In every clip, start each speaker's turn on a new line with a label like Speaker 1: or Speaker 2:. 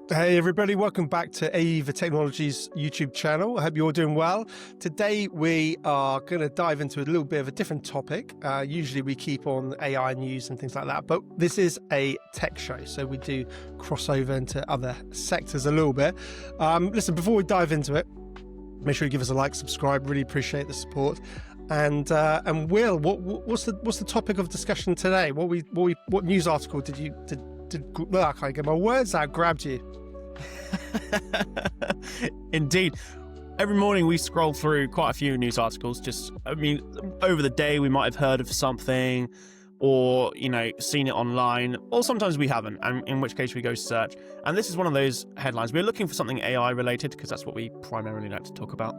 Speaker 1: Hey everybody, welcome back to AEVA Technologies YouTube channel. I hope you're all doing well. Today we are going to dive into a little bit of a different topic. Usually we keep on AI news and things like that, but this is a tech show, so we do cross over into other sectors a little bit. Listen, before we dive into it, make sure you give us a like, subscribe. Really appreciate the support. And Will, what's the topic of discussion today? What news article I can't get my words out, grabbed you?
Speaker 2: Indeed. Every morning we scroll through quite a few news articles. Over the day we might have heard of something or, seen it online, or sometimes we haven't, and in which case we go search. And this is one of those headlines. We're looking for something AI related because that's what we primarily like to talk about.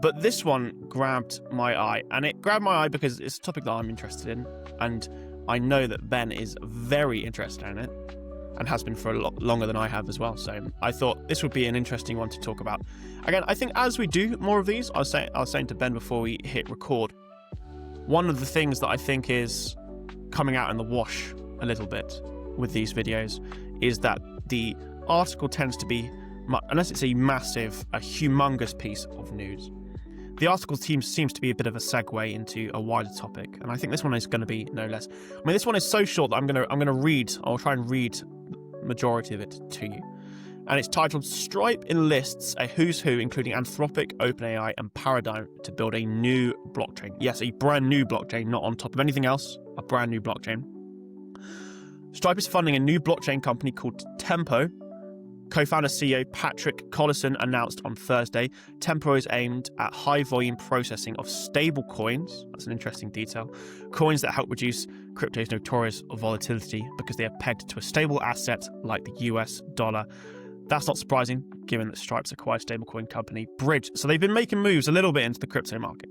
Speaker 2: But this one grabbed my eye, and it grabbed my eye because it's a topic that I'm interested in, and I know that Ben is very interested in it and has been for a lot longer than I have as well. So I thought this would be an interesting one to talk about. Again, I think as we do more of these, I was saying to Ben before we hit record, one of the things that I think is coming out in the wash a little bit with these videos is that the article tends to be, unless it's a humongous piece of news, the article seems to be a bit of a segue into a wider topic, and I think this one is going to be no less. This one is so short that I'm going to read. I'll try and read the majority of it to you, and it's titled "Stripe enlists a who's who, including Anthropic, OpenAI, and Paradigm, to build a new blockchain." Yes, a brand new blockchain, not on top of anything else. A brand new blockchain. Stripe is funding a new blockchain company called Tempo. Co-founder CEO Patrick Collison announced on Thursday, Tempo is aimed at high-volume processing of stablecoins. That's an interesting detail. Coins that help reduce crypto's notorious volatility because they are pegged to a stable asset like the US dollar. That's not surprising, given that Stripe's acquired stablecoin company Bridge. So they've been making moves a little bit into the crypto market.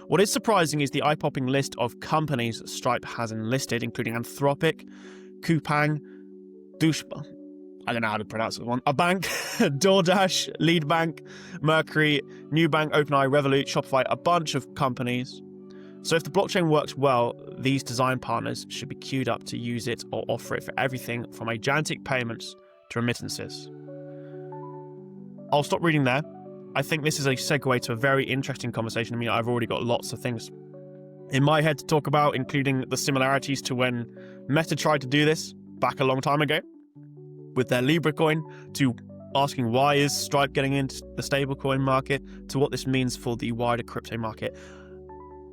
Speaker 2: What is surprising is the eye-popping list of companies Stripe has enlisted, including Anthropic, Coupang, I don't know how to pronounce that one. A bank, DoorDash, Lead Bank, Mercury, Nubank, OpenAI, Revolut, Shopify, a bunch of companies. So if the blockchain works well, these design partners should be queued up to use it or offer it for everything from agentic payments to remittances. I'll stop reading there. I think this is a segue to a very interesting conversation. I've already got lots of things in my head to talk about, including the similarities to when Meta tried to do this back a long time ago with their Libra coin, to asking why is Stripe getting into the stablecoin market, to what this means for the wider crypto market.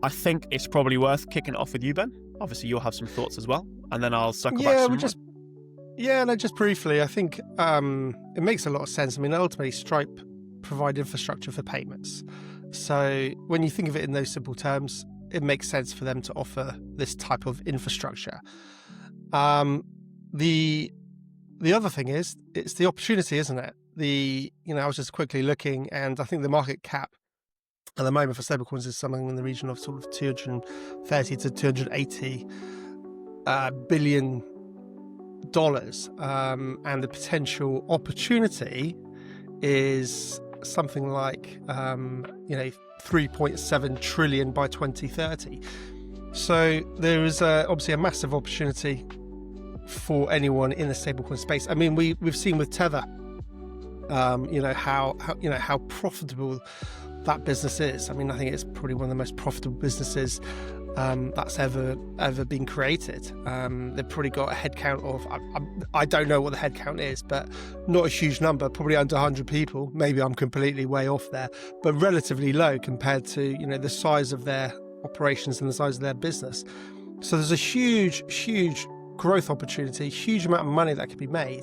Speaker 2: I think it's probably worth kicking it off with you, Ben. Obviously, you'll have some thoughts as well, and then I'll circle back.
Speaker 1: Just briefly, I think it makes a lot of sense. Ultimately, Stripe provide infrastructure for payments. So when you think of it in those simple terms, it makes sense for them to offer this type of infrastructure. The other thing is, it's the opportunity, isn't it? I was just quickly looking, and I think the market cap at the moment for stablecoins is something in the region of sort of 230 to 280 billion dollars, and the potential opportunity is something like 3.7 trillion by 2030. So there is obviously a massive opportunity for anyone in the stablecoin space. We've seen with Tether, how profitable that business is. I think it's probably one of the most profitable businesses that's ever been created. They've probably got a headcount of, I don't know what the headcount is, but not a huge number, probably under 100 people. Maybe I'm completely way off there, but relatively low compared to the size of their operations and the size of their business. So there's a huge growth opportunity, huge amount of money that could be made.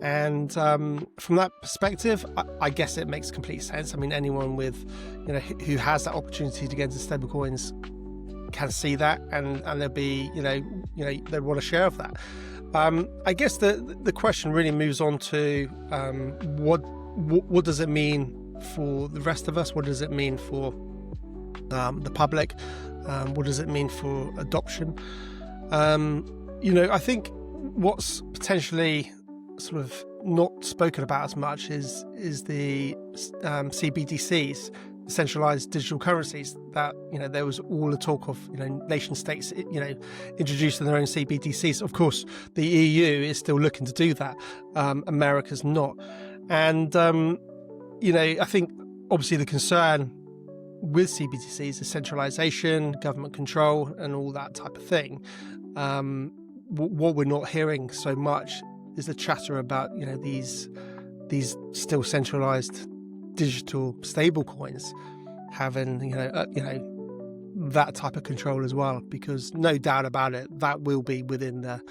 Speaker 1: And from that perspective, I guess it makes complete sense. Anyone with, who has that opportunity to get into stablecoins can see that, and they'll be, they want a share of that. I guess the question really moves on to what does it mean for the rest of us? What does it mean for the public? What does it mean for adoption? I think what's potentially sort of not spoken about as much is the CBDCs, centralized digital currencies, that there was all the talk of nation states introducing their own CBDCs. Of course, the EU is still looking to do that. America's not, and I think obviously the concern with CBDCs is centralization, government control, and all that type of thing. What we're not hearing so much is the chatter about these still centralized digital stablecoins having that type of control as well, because no doubt about it, that will be within that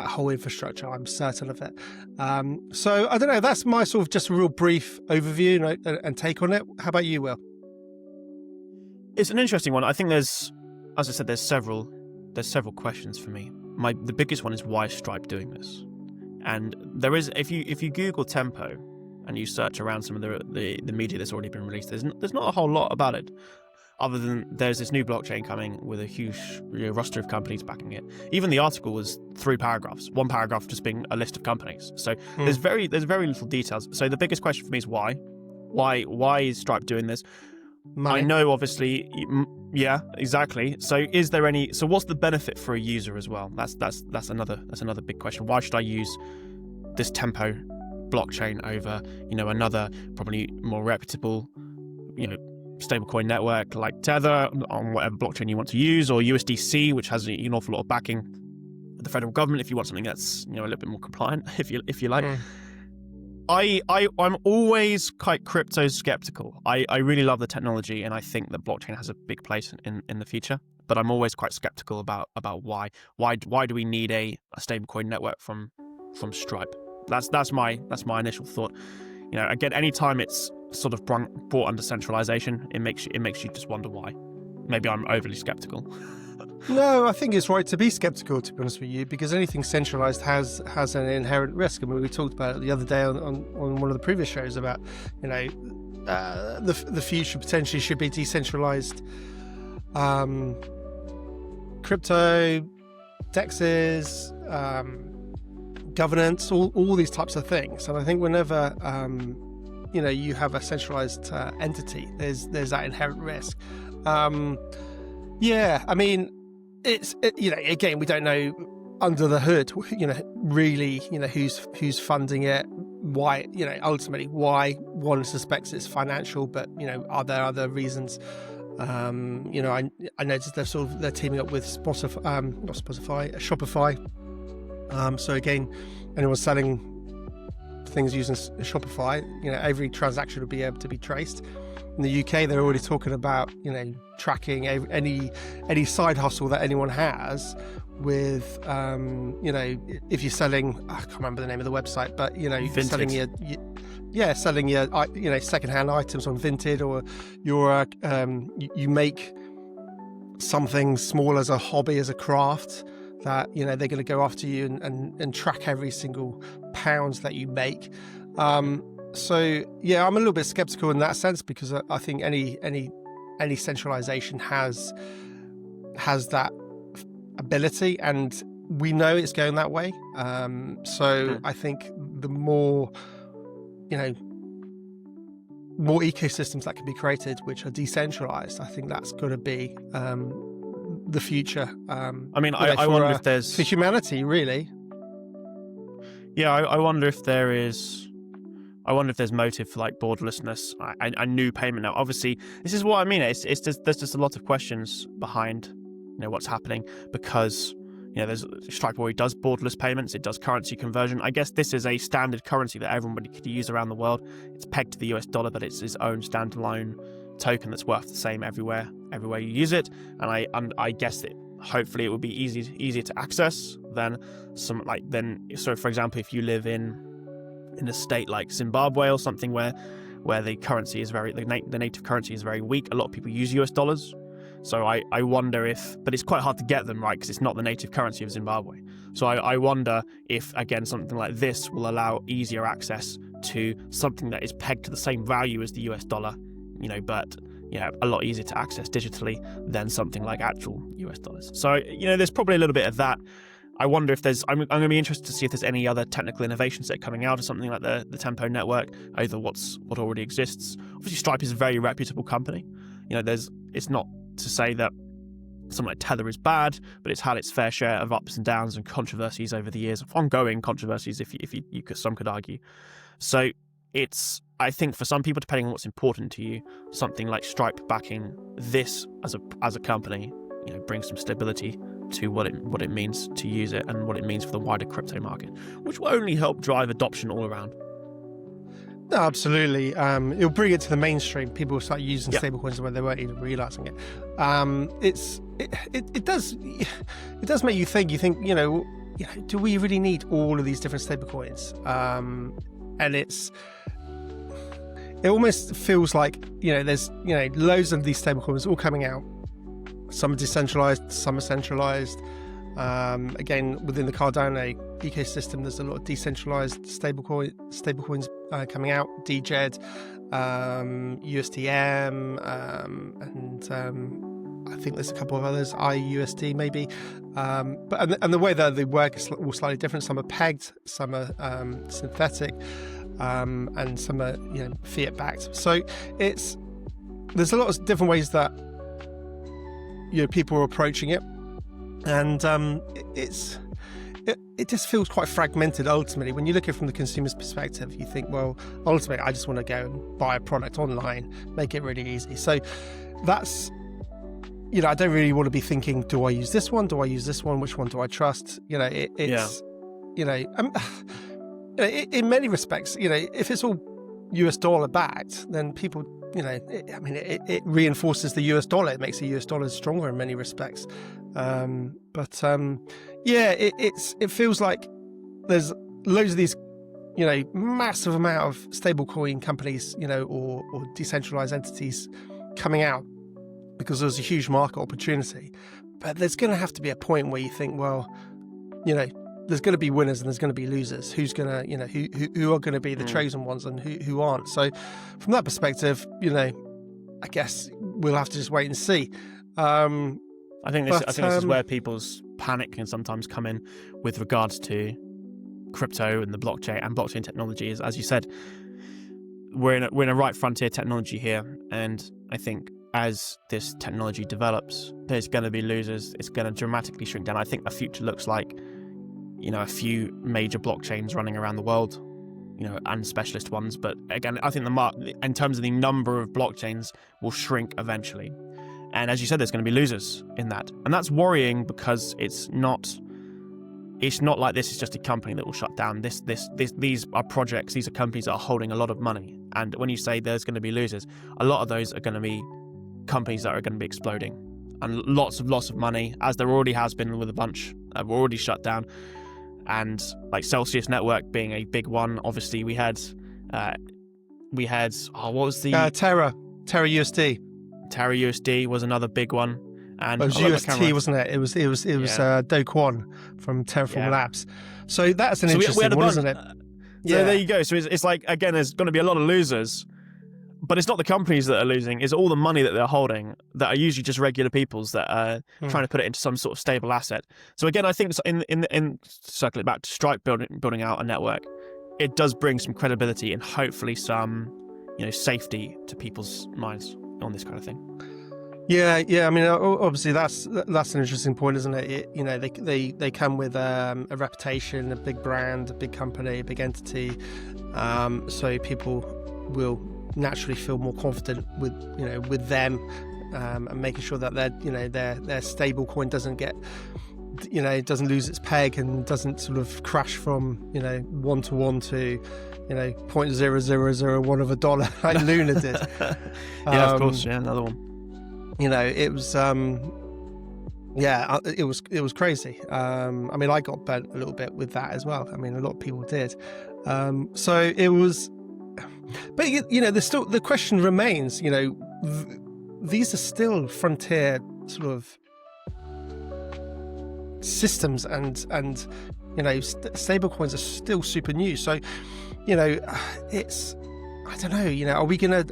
Speaker 1: whole infrastructure. I'm certain of it. So I don't know, that's my sort of just a real brief overview and take on it. How about you, Will?
Speaker 2: It's an interesting one. I think as I said, there's several questions for me. The biggest one is, why is Stripe doing this? And there is, if you Google Tempo and you search around some of the media that's already been released, there's not a whole lot about it, other than there's this new blockchain coming with a huge roster of companies backing it. Even the article was 3 paragraphs, 1 paragraph just being a list of companies. So there's very little details. So the biggest question for me is why? Why is Stripe doing this? Money. I know, obviously, yeah, exactly. So what's the benefit for a user as well? That's another big question. Why should I use this Tempo blockchain over another probably more reputable stablecoin network like Tether on whatever blockchain you want to use, or USDC, which has an awful lot of backing with the federal government if you want something that's a little bit more compliant, if you like. I'm always quite crypto skeptical. I really love the technology, and I think that blockchain has a big place in the future, but I'm always quite skeptical about why do we need a stablecoin network from Stripe? That's my initial thought. Again, anytime it's sort of brought under centralization, it makes you just wonder why. Maybe I'm overly skeptical.
Speaker 1: No, I think it's right to be skeptical, to be honest with you, because anything centralized has an inherent risk. I mean, we talked about it the other day on one of the previous shows about the future potentially should be decentralized crypto, DEXs, governance, all these types of things. And I think whenever you have a centralized entity, there's that inherent risk. Yeah, I mean, again, we don't know under the hood, really, who's funding it, why, ultimately why one suspects it's financial, but are there other reasons? I noticed they're teaming up with Shopify. So again, anyone selling things using Shopify, every transaction will be able to be traced. In the UK, they're already talking about, tracking any side hustle that anyone has with, if you're selling, I can't remember the name of the website, but,
Speaker 2: Vinted.
Speaker 1: selling your secondhand items on Vinted, or you make something small as a hobby, as a craft, that, they're going to go after you and track every single pound that you make. So yeah, I'm a little bit skeptical in that sense, because I think any centralization has that ability, and we know it's going that way. So I think the more ecosystems that can be created which are decentralized, I think that's got to be the future. I
Speaker 2: wonder if there's,
Speaker 1: for humanity, really.
Speaker 2: Yeah, I wonder if there's motive for like borderlessness and new payment. Now, obviously, this is what I mean. There's just a lot of questions behind what's happening, because there's Stripe already does borderless payments. It does currency conversion. I guess this is a standard currency that everybody could use around the world. It's pegged to the US dollar, but it's its own standalone token that's worth the same everywhere you use it. And I guess that hopefully it would be easier to access than so for example, if you live in a state like Zimbabwe or something where the currency is the native currency is very weak, a lot of people use US dollars. So I wonder but it's quite hard to get them, right, because it's not the native currency of Zimbabwe. So I wonder if, again, something like this will allow easier access to something that is pegged to the same value as the US dollar, but a lot easier to access digitally than something like actual US dollars. So there's probably a little bit of that. I wonder if I'm going to be interested to see if there's any other technical innovations that are coming out of something like the Tempo network, either what already exists. Obviously, Stripe is a very reputable company. It's not to say that something like Tether is bad, but it's had its fair share of ups and downs and controversies over the years, ongoing controversies, some could argue. So I think for some people, depending on what's important to you, something like Stripe backing this as a company, brings some stability to what it means to use it and what it means for the wider crypto market, which will only help drive adoption all around.
Speaker 1: No, absolutely. It'll bring it to the mainstream. People will start using stablecoins when they weren't even realizing it. It does make you think. You think, do we really need all of these different stablecoins? And it almost feels like there's loads of these stablecoins all coming out. Some are decentralized, some are centralized. Again, within the Cardano ecosystem, there's a lot of decentralized stablecoins coming out. DJED, USDM, and I think there's a couple of others, IUSD maybe. But the way that they work is all slightly different. Some are pegged, some are synthetic, and some are fiat backed. So there's a lot of different ways that people are approaching it, and it just feels quite fragmented ultimately. When you look at it from the consumer's perspective, you think, well, ultimately I just want to go and buy a product online, make it really easy. So that's I don't really want to be thinking, do I use this one, which one do I trust? In many respects, if it's all US dollar backed, then people it reinforces the US dollar. It makes the US dollar stronger in many respects. It feels like there's loads of these, massive amount of stablecoin companies, or decentralized entities coming out because there's a huge market opportunity. But there's going to have to be a point where you think, well, there's going to be winners and there's going to be losers. Who's going to, who are going to be the chosen ones and who aren't? So from that perspective, I guess we'll have to just wait and see.
Speaker 2: I think this is where people's panic can sometimes come in with regards to crypto and the blockchain technology. Is, as you said, we're in a right frontier technology here, and I think as this technology develops, there's going to be losers. It's going to dramatically shrink down. I think the future looks like a few major blockchains running around the world, and specialist ones. But again, I think in terms of the number of blockchains, will shrink eventually. And as you said, there's going to be losers in that. And that's worrying because it's not like this is just a company that will shut down. These are projects, these are companies that are holding a lot of money. And when you say there's going to be losers, a lot of those are going to be companies that are going to be exploding. And lots of money, as there already has been with a bunch, have already shut down. And like Celsius Network being a big one, obviously we had what was the
Speaker 1: Terra USD.
Speaker 2: Terra USD was another big one, and
Speaker 1: it was UST, wasn't it? It was Do Kwon from Terraform Labs. So that's an interesting one, isn't it?
Speaker 2: So there you go. So it's like, again, there's going to be a lot of losers, but it's not the companies that are losing. It's all the money that they're holding that are usually just regular people's that are trying to put it into some sort of stable asset. So again, I think in circle it back to Stripe building out a network, it does bring some credibility and hopefully some safety to people's minds on this kind of thing.
Speaker 1: Yeah. I mean, obviously that's an interesting point, isn't it? They come with a reputation, a big brand, a big company, a big entity, so people will naturally feel more confident with them, and making sure that their stable coin doesn't get doesn't lose its peg and doesn't sort of crash from 1-to-1 to 0.0001 of a dollar like Luna did.
Speaker 2: Of course, another one.
Speaker 1: It was it was crazy. I mean, I got burnt a little bit with that as well. I mean, a lot of people did. So it was, but there's still, the question remains. These are still frontier sort of systems, and stablecoins are still super new. So it's, I don't know, are we gonna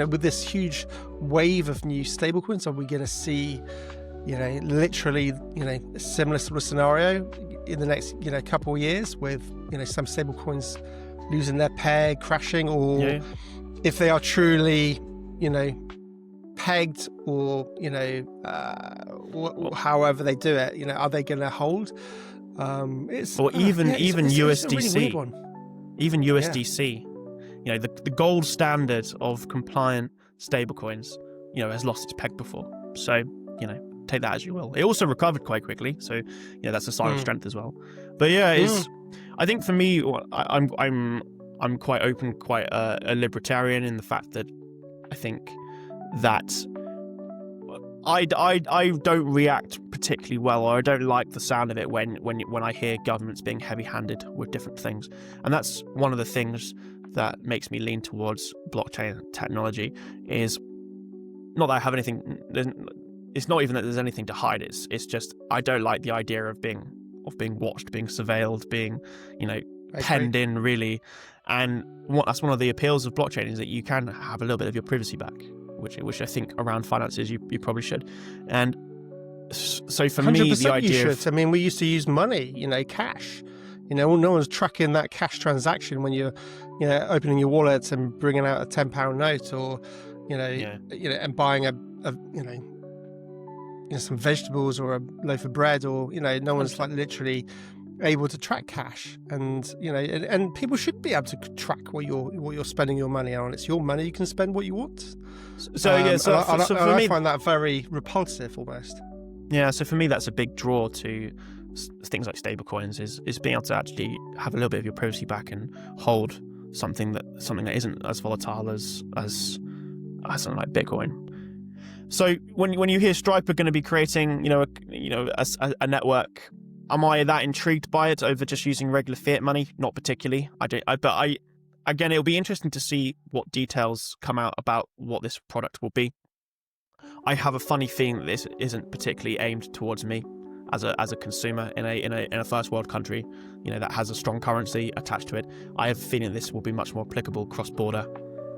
Speaker 1: with this huge wave of new stablecoins, are we gonna see literally, a similar sort of scenario in the next, couple of years with, some stablecoins losing their peg, crashing, or if they are truly, pegged or, however they do it, are they going to hold?
Speaker 2: Even USDC,
Speaker 1: it's a really weird one.
Speaker 2: even USDC, the gold standard of compliant stablecoins, has lost its peg before. So, take that as you will. It also recovered quite quickly, so that's a sign of strength as well. But I think for me, I'm quite open, quite a libertarian in the fact that I think that I don't react particularly well, or I don't like the sound of it when I hear governments being heavy-handed with different things, and that's one of the things that makes me lean towards blockchain technology. Is not that I have anything. It's not even that there's anything to hide. It's just I don't like the idea of being watched, being surveilled, being penned in, really. And that's one of the appeals of blockchain, is that you can have a little bit of your privacy back, which I think around finances you probably should. And so for me, the idea
Speaker 1: you should. I mean, we used to use money, cash. No one's tracking that cash transaction when you're, opening your wallet and bringing out a £10 note, or and buying a some vegetables or a loaf of bread, or no one's like literally able to track cash, and and people should be able to track what you're spending your money on. It's your money; you can spend what you want. I find that very repulsive, almost.
Speaker 2: Yeah, so for me, that's a big draw to things like stablecoins, is being able to actually have a little bit of your privacy back and hold something that isn't as volatile as something like Bitcoin. So when you hear Stripe are going to be creating a network, am I that intrigued by it over just using regular fiat money? Not particularly. Again, it'll be interesting to see what details come out about what this product will be. I have a funny feeling that this isn't particularly aimed towards me as a consumer in a first world country, that has a strong currency attached to it. I have a feeling this will be much more applicable cross border,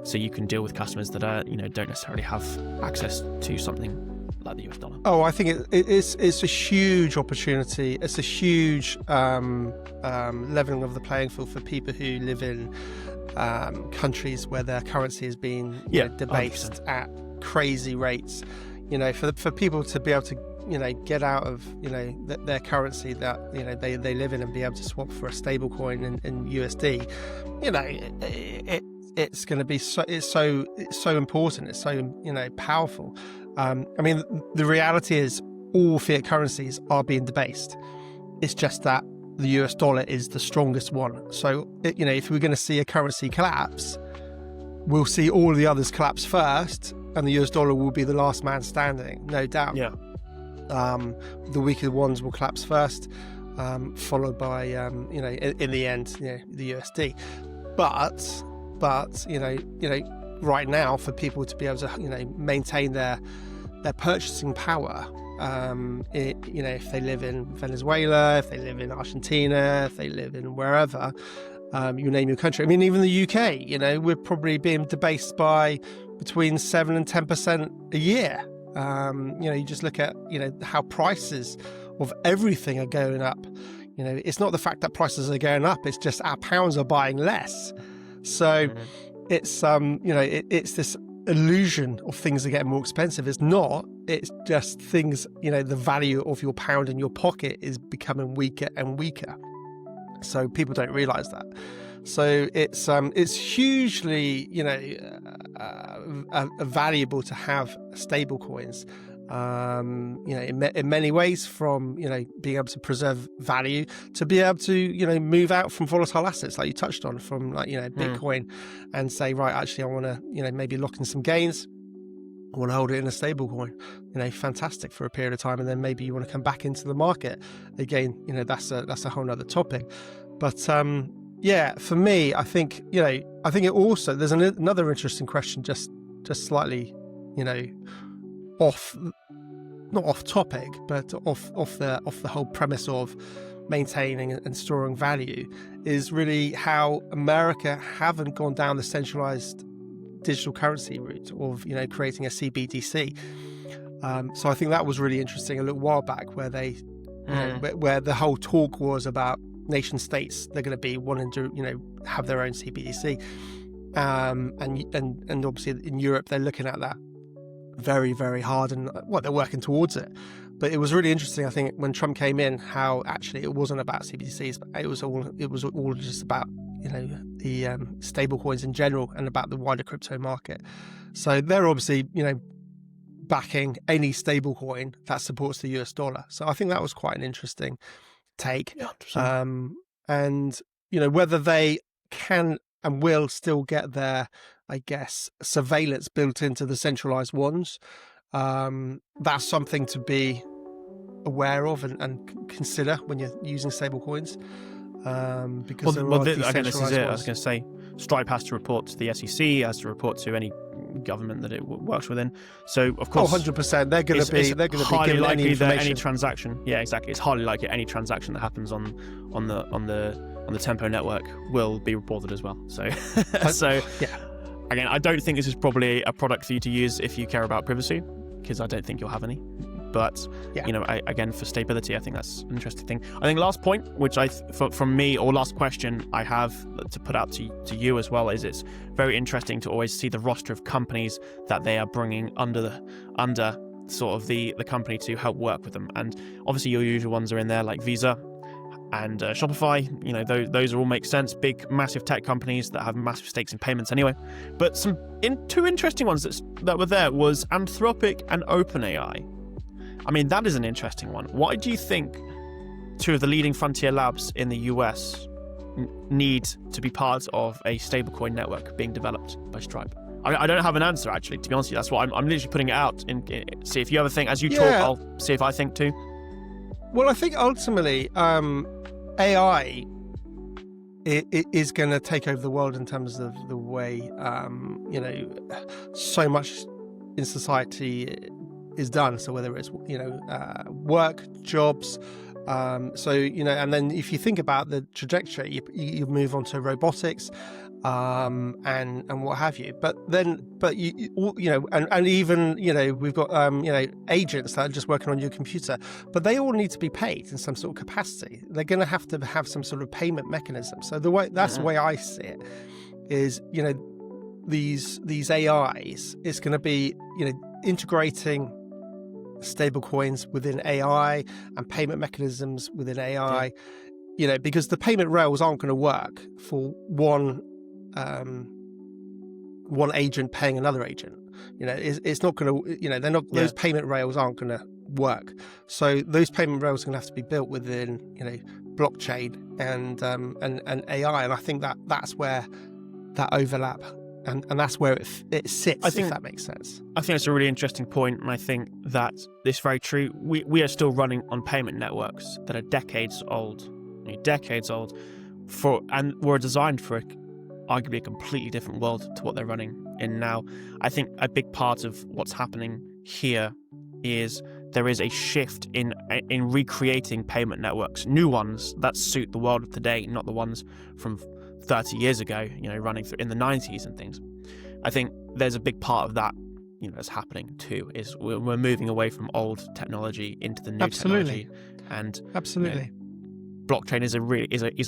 Speaker 2: so you can deal with customers that are don't necessarily have access to something like the US dollar.
Speaker 1: Oh, I think it's a huge opportunity. It's a huge leveling of the playing field for people who live in countries where their currency is being debased 100%. At crazy rates. For people to be able to get out of their currency that they live in and be able to swap for a stable coin in USD. It's going to be it's so important. It's so powerful. I mean, the reality is all fiat currencies are being debased. It's just that the US dollar is the strongest one. So, if we're going to see a currency collapse, we'll see all the others collapse first, and the US dollar will be the last man standing, no doubt.
Speaker 2: Yeah.
Speaker 1: The weaker ones will collapse first, followed by, in the end, the USD. But right now, for people to be able to, maintain their purchasing power, if they live in Venezuela, if they live in Argentina, if they live in wherever, you name your country. I mean, even the UK, we're probably being debased by between 7 and 10% a year. You just look at, how prices of everything are going up. It's not the fact that prices are going up, it's just our pounds are buying less. So it's, it's this illusion of things are getting more expensive. It's not, it's just things, the value of your pound in your pocket is becoming weaker and weaker. So people don't realize that. So it's hugely, valuable to have stable coins, in many ways, from, being able to preserve value, to be able to, move out from volatile assets like you touched on, from Bitcoin, and say, right, actually, I want to, maybe lock in some gains. I want to hold it in a stable coin, fantastic for a period of time. And then maybe you want to come back into the market again. That's a whole nother topic. But, for me, I think it also, there's another interesting question, just slightly, not off topic, but off the whole premise of maintaining and storing value, is really how America haven't gone down the centralized digital currency route of, creating a CBDC. So I think that was really interesting a little while back, where they, where the whole talk was about nation states. They're going to be wanting to, have their own CBDC, and obviously in Europe they're looking at that very, very hard, and they're working towards it. But it was really interesting, I think, when Trump came in, how actually it wasn't about CBDCs, but it was all just about the stable coins in general and about the wider crypto market. So they're obviously backing any stable coin that supports the US dollar. So I think that was quite an interesting take.
Speaker 2: Yeah,
Speaker 1: and whether they can and will still get their, I guess, surveillance built into the centralized ones, that's something to be aware of and consider when you're using stable coins, because
Speaker 2: again, this is it. I was going to say, Stripe has to report to the SEC, has to report to any government that it works within. So of course,
Speaker 1: 100%, they're going to be
Speaker 2: highly
Speaker 1: given
Speaker 2: likely
Speaker 1: any
Speaker 2: that
Speaker 1: information.
Speaker 2: any transaction, exactly, it's highly likely any transaction that happens on the Tempo network will be reported as well. So again, I don't think this is probably a product for you to use if you care about privacy, because I don't think you'll have any. But again, for stability, I think that's an interesting thing. I think last point, which from me, or last question I have to put out to you as well, is it's very interesting to always see the roster of companies that they are bringing under sort of the company to help work with them. And obviously your usual ones are in there, like Visa and Shopify. Those all make sense. Big, massive tech companies that have massive stakes in payments anyway. But two interesting ones that were there was Anthropic and OpenAI. I mean, that is an interesting one. Why do you think two of the leading frontier labs in the US need to be part of a stablecoin network being developed by Stripe? I don't have an answer, actually, to be honest with you. That's why I'm literally putting it out. See if you ever think, as you talk, I'll see if I think too.
Speaker 1: Well, I think ultimately AI is going to take over the world in terms of the way, so much in society is done. So whether it's work, jobs, and then if you think about the trajectory, you move on to robotics, and what have you. But even we've got agents that are just working on your computer, but they all need to be paid in some sort of capacity. They're going to have some sort of payment mechanism. So the way I see it is, these AIs, it's going to be integrating stable coins within AI and payment mechanisms within AI, because the payment rails aren't going to work for one agent paying another agent. It's not going to, they're not, those payment rails aren't going to work. So those payment rails are going to have to be built within, blockchain and AI. And I think that's where that overlap and that's where it sits, if that makes sense.
Speaker 2: I think it's a really interesting point, and I think that it's very true. We are still running on payment networks that are decades old, and were designed for arguably a completely different world to what they're running in now. I think a big part of what's happening here is there is a shift in recreating payment networks, new ones that suit the world of today, not the ones from 30 years ago, running in the 90s and things. I think there's a big part of that, that's happening too, is we're moving away from old technology into the new technology. And blockchain is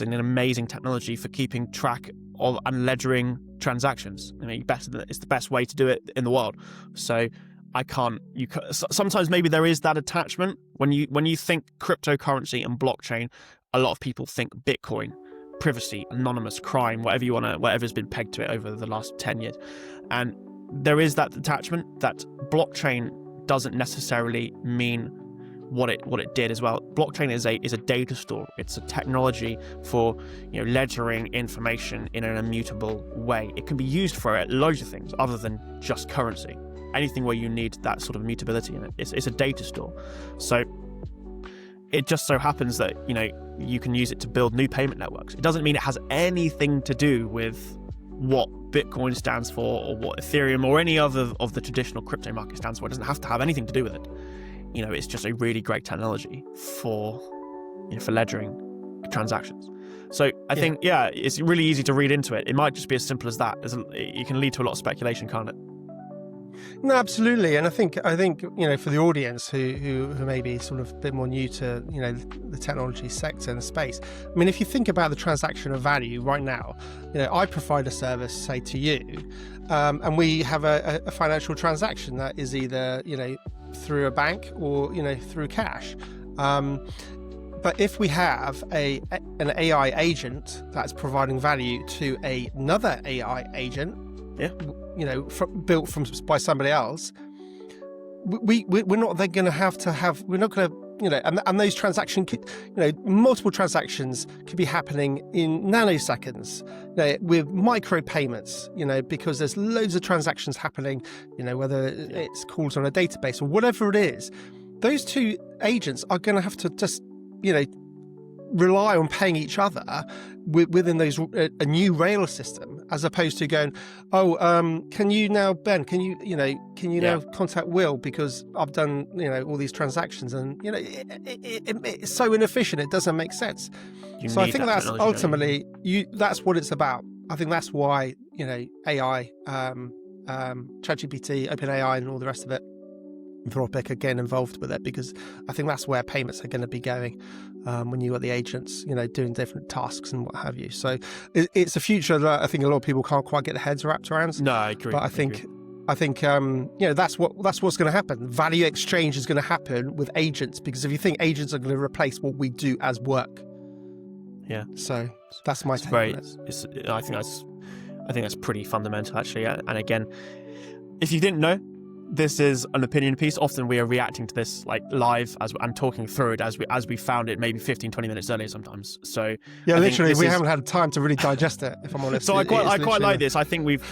Speaker 2: an amazing technology for keeping track of and ledgering transactions. I mean, it's the best way to do it in the world. So sometimes maybe there is that attachment when you think cryptocurrency and blockchain. A lot of people think Bitcoin, privacy, anonymous, crime, whatever's been pegged to it over the last 10 years. And there is that attachment that blockchain doesn't necessarily mean what it did as well. Blockchain is a data store. It's a technology for ledgering information in an immutable way. It can be used for loads of things other than just currency. Anything where you need that sort of mutability in it. It's a data store. So it just so happens that you can use it to build new payment networks. It doesn't mean it has anything to do with what Bitcoin stands for or what Ethereum or any other of the traditional crypto market stands for. It doesn't have to have anything to do with it. It's just a really great technology for ledgering transactions. So I think, it's really easy to read into it. It might just be as simple as that. It can lead to a lot of speculation, can't it?
Speaker 1: No, absolutely, and I think for the audience who may be sort of a bit more new to the technology sector and the space. I mean, if you think about the transaction of value right now, I provide a service, say to you, and we have a financial transaction that is either through a bank or through cash. But if we have an AI agent that's providing value to another AI agent, built by somebody else, we're not then going to have we're not going to and those transactions multiple transactions could be happening in nanoseconds, with micro payments, because there's loads of transactions happening, whether it's calls on a database or whatever it is. Those two agents are going to have to just rely on paying each other within those a new rail system, as opposed to going, can you now, Ben? Can you now contact Will because I've done all these transactions, and it's so inefficient it doesn't make sense. So I think that's ultimately that's what it's about. I think that's why AI, ChatGPT, OpenAI, and all the rest of it, Anthropic are getting involved with it, because I think that's where payments are going to be going when you've got the agents, doing different tasks and what have you. So it's a future that I think a lot of people can't quite get their heads wrapped around.
Speaker 2: No, I agree.
Speaker 1: But I think that's what's going to happen. Value exchange is going to happen with agents, because if you think agents are going to replace what we do as work, so that's my take on it.
Speaker 2: I think that's pretty fundamental, actually. And again, if you didn't know, this is an opinion piece. Often we are reacting to this like live as I'm talking through it as we found it maybe 15-20 minutes earlier sometimes. So
Speaker 1: literally we haven't had time to really digest it, if I'm honest.
Speaker 2: So I quite like this. I think we've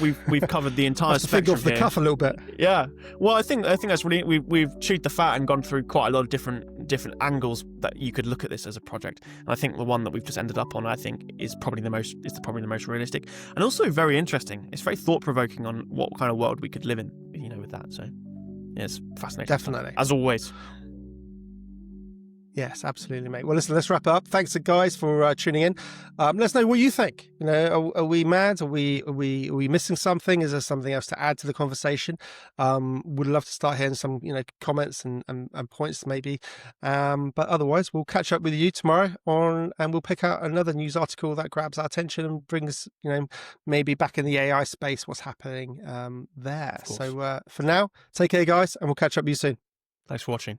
Speaker 2: covered the entire spectrum
Speaker 1: off the cuff a little bit.
Speaker 2: Yeah. Well, I think that's really we've chewed the fat and gone through quite a lot of different angles that you could look at this as a project. And I think the one that we've just ended up on, I think, is probably the most realistic, and also very interesting. It's very thought provoking on what kind of world we could live in, with that. So yeah, it's fascinating.
Speaker 1: Definitely.
Speaker 2: As always.
Speaker 1: Yes, absolutely, mate. Well, listen, let's wrap up. Thanks, guys, for tuning in. Let us know what you think. Are we mad? Are we missing something? Is there something else to add to the conversation? Would love to start hearing some, comments and points maybe. But otherwise, we'll catch up with you tomorrow and we'll pick out another news article that grabs our attention and brings, maybe back in the AI space, what's happening there. So for now, take care, guys, and we'll catch up with you soon.
Speaker 2: Thanks for watching.